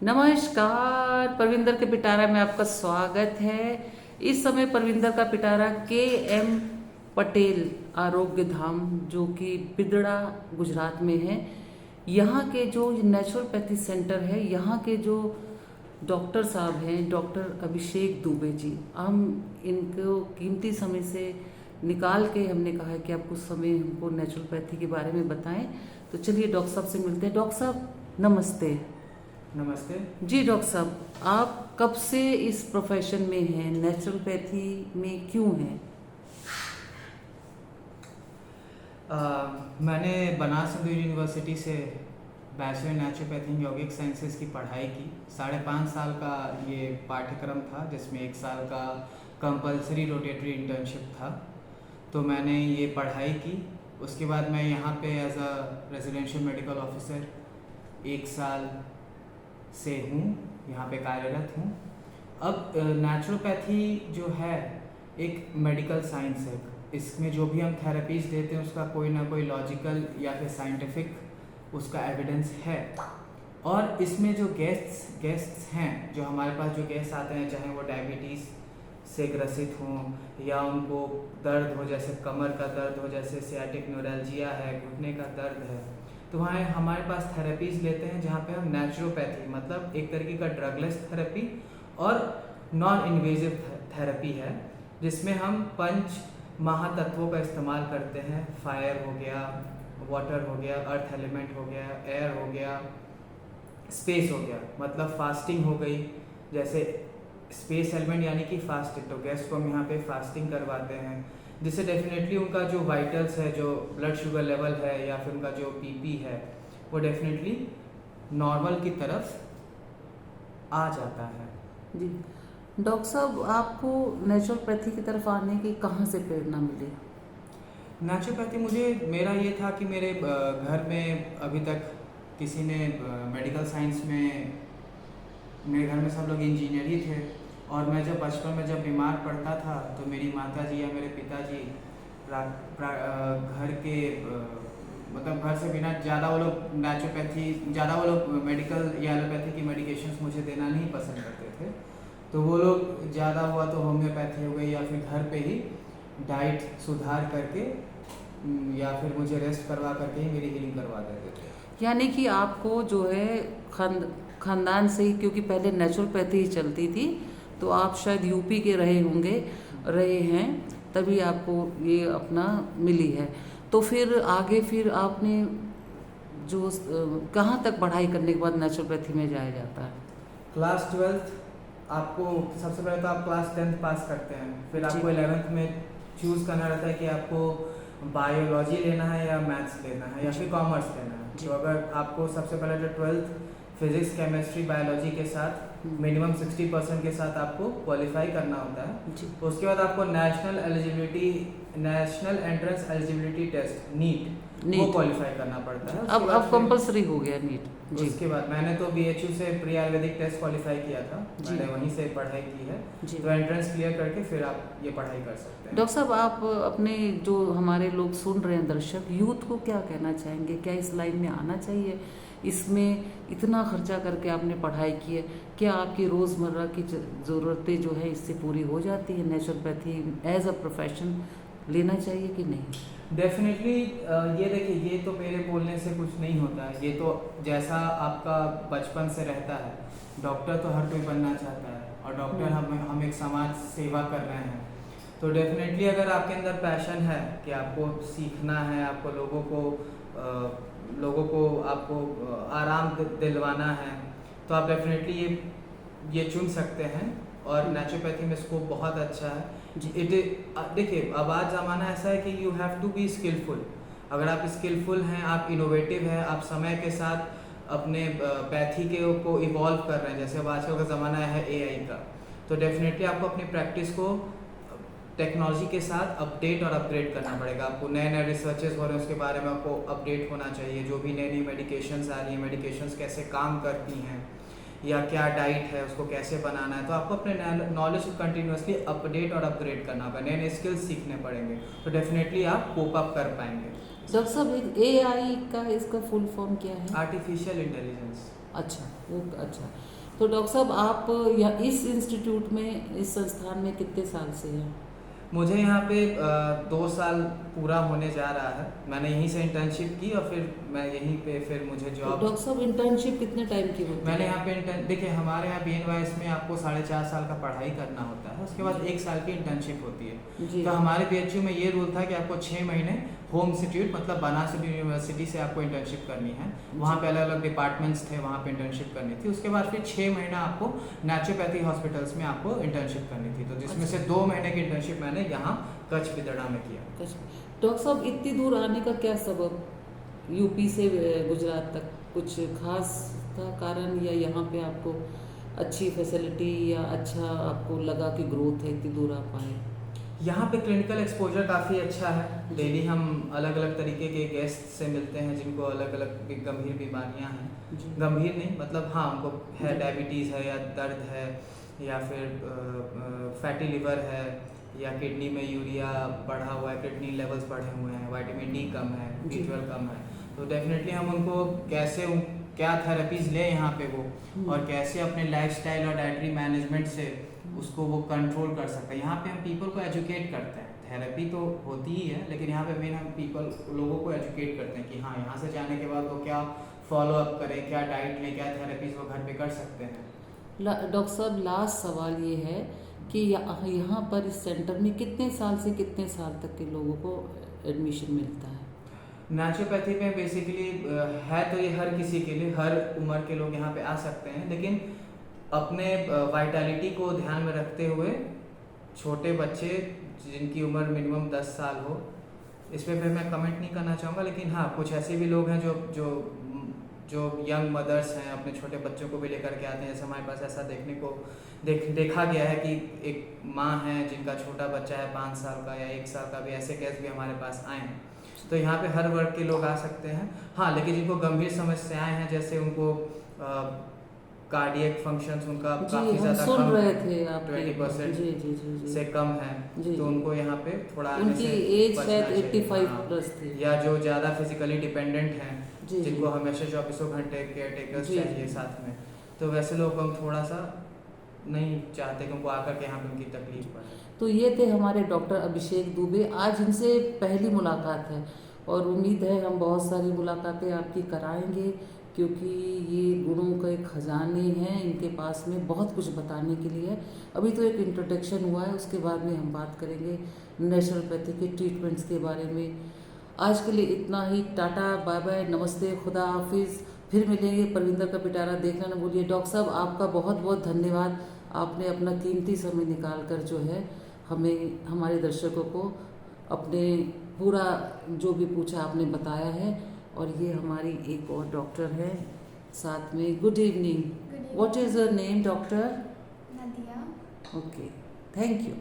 नमस्कार, परविंदर के पिटारा में आपका स्वागत है। इस समय परविंदर का पिटारा के.एम. पटेल आरोग्य धाम जो कि बिदड़ा गुजरात में है, यहाँ के जो नेचुरोपैथी सेंटर है, यहाँ के जो डॉक्टर साहब हैं, डॉक्टर अभिषेक दुबे जी, हम इनको कीमती समय से निकाल के हमने कहा है कि आप कुछ समय हमको नेचुरोपैथी के बारे में बताएं। तो चलिए डॉक्टर साहब से मिलते हैं। डॉक्टर साहब नमस्ते। नमस्ते जी डॉक्टर साहब, आप कब से इस प्रोफेशन में हैं, नेचुरोपैथी में क्यों हैं? मैंने बनारस हिंदू यूनिवर्सिटी से बैचलर नेचुरोपैथी इन यौगिक साइंसेज की पढ़ाई की। 5.5 साल का ये पाठ्यक्रम था, जिसमें 1 साल का कंपलसरी रोटेटरी इंटर्नशिप था। तो मैंने ये पढ़ाई की। उसके बाद मैं यहाँ पे as a residential medical officer 1 साल से हूँ, यहाँ पे कार्यरत हूँ। अब नेचुरोपैथी जो है एक मेडिकल साइंस है। इसमें जो भी हम थेरेपीज देते हैं उसका कोई ना कोई लॉजिकल या फिर साइंटिफिक उसका एविडेंस है। और इसमें जो गेस्ट्स हैं, जो हमारे पास जो गेस्ट आते हैं, चाहे वो डायबिटीज़ से ग्रसित हों या उनको दर्द हो, जैसे कमर का दर्द हो, जैसे सियाटिक न्यूरल्जिया है, घुटने का दर्द है, तो वहाँ हमारे पास थेरेपीज़ लेते हैं जहाँ पे हम नेचुरोपैथी मतलब एक तरीके का ड्रगलेस थेरेपी और नॉन इन्वेजिव थेरेपी है, जिसमें हम पंच महातत्वों का इस्तेमाल करते हैं। फायर हो गया, वाटर हो गया, अर्थ एलिमेंट हो गया, एयर हो गया, स्पेस हो गया, मतलब फास्टिंग हो गई। जैसे स्पेस एलिमेंट यानी कि फास्टिंग, तो गेस्ट को हम यहाँ पे फास्टिंग करवाते हैं, जिससे डेफिनेटली उनका जो वाइटल्स है, जो ब्लड शुगर लेवल है या फिर उनका जो पीपी है, वो डेफिनेटली नॉर्मल की तरफ आ जाता है। जी डॉक्टर साहब, आपको नेचुरोपैथी की तरफ आने की कहाँ से प्रेरणा मिली? नेचुरोपैथी मेरा ये था कि मेरे घर में अभी तक किसी ने मेडिकल साइंस में, मेरे घर में सब लोग इंजीनियर ही थे। और मैं जब बचपन में जब बीमार पड़ता था तो मेरी माताजी या मेरे पिताजी घर के मतलब घर से बिना ज़्यादा वो लोग मेडिकल या एलोपैथी की मेडिकेशंस मुझे देना नहीं पसंद करते थे। तो वो लोग ज़्यादा हुआ तो होम्योपैथी हो गई या फिर घर पे ही डाइट सुधार करके या फिर मुझे रेस्ट करवा करके ही मेरी हीलिंग करवा देते थे। यानी कि आपको जो है खानदान से ही, क्योंकि पहले नेचुरोपैथी ही चलती थी, तो आप शायद यूपी के रहे हैं, तभी आपको ये अपना मिली है। तो फिर आगे फिर आपने जो कहाँ तक पढ़ाई करने के बाद नेचुरोपैथी में जाया जाता है? क्लास 12th आपको सबसे पहले तो आप क्लास 10th पास करते हैं, फिर आपको 11th में चूज़ करना रहता है कि आपको बायोलॉजी लेना है या मैथ्स लेना है या फिर कॉमर्स लेना है। तो अगर आपको सबसे पहले जो 12th फिजिक्स, केमिस्ट्री, बायोलॉजी के साथ मिनिमम 60% के साथ आपको क्वालिफाई करना होता है। तो उसके बाद आपको national entrance eligibility test NEET वो क्वालिफाई करना पड़ता है। अब कंपलसरी हो गया नीट। उसके बाद मैंने तो BHU से प्री आयुर्वेदिक टेस्ट क्वालिफाई किया था, मैंने वहीं से पढ़ाई की है। तो एंट्रेंस क्लियर करके फिर आप ये पढ़ाई कर सकते हैं। डॉक्टर साहब, आप अपने जो हमारे लोग सुन रहे हैं, दर्शक, यूथ को क्या कहना चाहेंगे? क्या इस लाइन में आना चाहिए? इसमें इतना खर्चा करके आपने पढ़ाई की है, क्या आपकी रोज़मर्रा की ज़रूरतें जो है इससे पूरी हो जाती है? नेचुरोपैथी एज अ प्रोफेशन लेना चाहिए कि नहीं? डेफिनेटली ये देखिए, ये तो मेरे बोलने से कुछ नहीं होता है, ये तो जैसा आपका बचपन से रहता है। डॉक्टर तो हर कोई बनना चाहता है और डॉक्टर हम एक समाज सेवा कर रहे हैं। तो डेफिनेटली अगर आपके अंदर पैशन है कि आपको सीखना है, आपको लोगों को आपको आराम दिलवाना है, तो आप डेफिनेटली ये चुन सकते हैं। और नेचुरोपैथी में स्कोप बहुत अच्छा है। देखिए, अब आज ज़माना ऐसा है कि you have to be skillful. अगर आप स्किलफुल हैं, आप इनोवेटिव हैं, आप समय के साथ अपने पैथी को इवॉल्व कर रहे हैं, जैसे अब आजकल का ज़माना है AI का, तो डेफिनेटली आपको अपनी प्रैक्टिस को टेक्नोलॉजी के साथ अपडेट और अपग्रेड करना पड़ेगा। आपको नए रिसर्चेस हो रहे हैं, उसके बारे में आपको अपडेट होना चाहिए। जो भी नई मेडिकेशंस आ रही हैं, मेडिकेशंस कैसे काम करती हैं या क्या डाइट है, उसको कैसे बनाना है, तो आपको अपने नॉलेज को कंटिन्यूसली अपडेट और अपग्रेड करना होगा, नए स्किल्स सीखने पड़ेंगे, तो डेफिनेटली आप कोप अप कर पाएंगे। डॉक्टर साहब, AI का इसका फुल फॉर्म क्या है? Artificial intelligence. अच्छा, वो अच्छा। तो डॉक्टर साहब आप या इस इंस्टीट्यूट में, इस संस्थान में कितने साल से हैं? मुझे यहाँ पे 2 साल पूरा होने जा रहा है। मैंने यहीं से इंटर्नशिप की और फिर मैं यहीं पे फिर मुझे तो जॉब। डॉक्टर साहब इंटर्नशिप कितने टाइम की होती मैंने है? यहाँ पे देखिए, हमारे यहाँ BNYS में आपको 4.5 साल का पढ़ाई करना होता है, उसके बाद 1 साल की इंटर्नशिप होती है। जी। तो हमारे BHU में ये रूल था कि आपको 6 महीने होम इंस्टीट्यूट मतलब बनारस यूनिवर्सिटी से आपको इंटर्नशिप करनी है। वहाँ पे अलग अलग डिपार्टमेंट्स थे, वहाँ पे इंटर्नशिप करनी थी। उसके बाद फिर 6 महीना आपको नेचुरोपैथी हॉस्पिटल्स में आपको इंटर्नशिप करनी थी। तो जिसमें से 2 महीने की इंटर्नशिप मैंने यहाँ कच्छ बिदड़ा में किया। डॉक्टर साहब इतनी दूर आने का क्या सबब, यूपी से गुजरात तक कुछ खास था कारण, या यहाँ पे आपको अच्छी फैसिलिटी या अच्छा आपको लगा कि ग्रोथ है इतनी दूर आप आए? यहाँ पे क्लिनिकल एक्सपोजर काफ़ी अच्छा है। डेली हम अलग अलग तरीके के गेस्ट से मिलते हैं जिनको अलग अलग गंभीर बीमारियाँ हैं। जी। गंभीर नहीं मतलब हाँ, उनको है डायबिटीज़ है या दर्द है या फिर फैटी लिवर है या किडनी में यूरिया बढ़ा हुआ है, किडनी लेवल्स बढ़े हुए हैं, विटामिन डी कम है, जी। B12 कम है। तो डेफिनेटली हम उनको क्या थेरेपीज़ लें यहाँ पे वो, और कैसे अपने लाइफस्टाइल और डाइटरी मैनेजमेंट से उसको वो कंट्रोल कर सकते हैं। यहाँ पे हम पीपल को एजुकेट करते हैं। थेरेपी तो होती ही है, लेकिन यहाँ पे मेन हम लोगों को एजुकेट करते हैं कि हाँ, यहाँ से जाने के बाद वो क्या फॉलो अप करें, क्या डाइट लें, क्या थेरेपीज वो घर पे कर सकते हैं। डॉक्टर साहब लास्ट सवाल ये है कि यहाँ पर इस सेंटर में कितने साल से कितने साल तक के लोगों को एडमिशन मिलता है? नेचुरोपैथी में बेसिकली है तो ये हर किसी के लिए, हर उम्र के लोग यहाँ पे आ सकते हैं, लेकिन अपने वाइटलिटी को ध्यान में रखते हुए छोटे बच्चे जिनकी उम्र मिनिमम 10 साल हो, इस पर फिर मैं कमेंट नहीं करना चाहूँगा, लेकिन हाँ, कुछ ऐसे भी लोग हैं जो यंग मदर्स हैं, अपने छोटे बच्चों को भी लेकर के आते हैं। जैसे हमारे पास ऐसा देखा गया है कि एक माँ है जिनका छोटा बच्चा है 5 साल का या 1 साल का भी, ऐसे केस भी हमारे पास आए हैं। तो यहाँ पे हर वर्ग के लोग आ सकते हैं। हाँ, लेकिन जिनको गंभीर समस्याएं हैं, जैसे उनको कार्डियक फंक्शंस उनका काफ़ी ज़्यादा सुन कम रहे है, थे आप 20% जी जी जी जी से कम है, जी। तो उनको यहाँ पे थोड़ा आने उनकी से एज बचना शायद चाहिए। 85 हाँ, प्लस थी। या जो ज़्यादा फिजिकली डिपेंडेंट हैं, जी, जिनको जी। हमेशा 24 घंटे केयर टेकर्स जी, चाहिए जी। साथ में, तो वैसे लोग हम थोड़ा सा नहीं चाहते कि उनको आकर के यहाँ पे उनकी तकलीफ पड़े। तो ये थे हमारे डॉक्टर अभिषेक दुबे। आज इनसे पहली मुलाकात है और उम्मीद है हम बहुत सारी मुलाकातें आपकी कराएंगे, क्योंकि ये गुणों के खजाने हैं इनके पास में, बहुत कुछ बताने के लिए। अभी तो एक इंट्रोडक्शन हुआ है, उसके बाद में हम बात करेंगे नेचुरोपैथी के ट्रीटमेंट्स के बारे में। आज के लिए इतना ही। टाटा, बाय बाय, नमस्ते, खुदा हाफिज़। फिर मिलेंगे। परविंदर का पिटारा देखना न भूलिए। डॉक्टर साहब आपका बहुत बहुत धन्यवाद, आपने अपना कीमती समय निकाल कर जो है हमें, हमारे दर्शकों को अपने पूरा जो भी पूछा आपने बताया है। और ये हमारी एक और डॉक्टर है साथ में। Good evening. What is your name doctor? Nadia. Okay, thank you.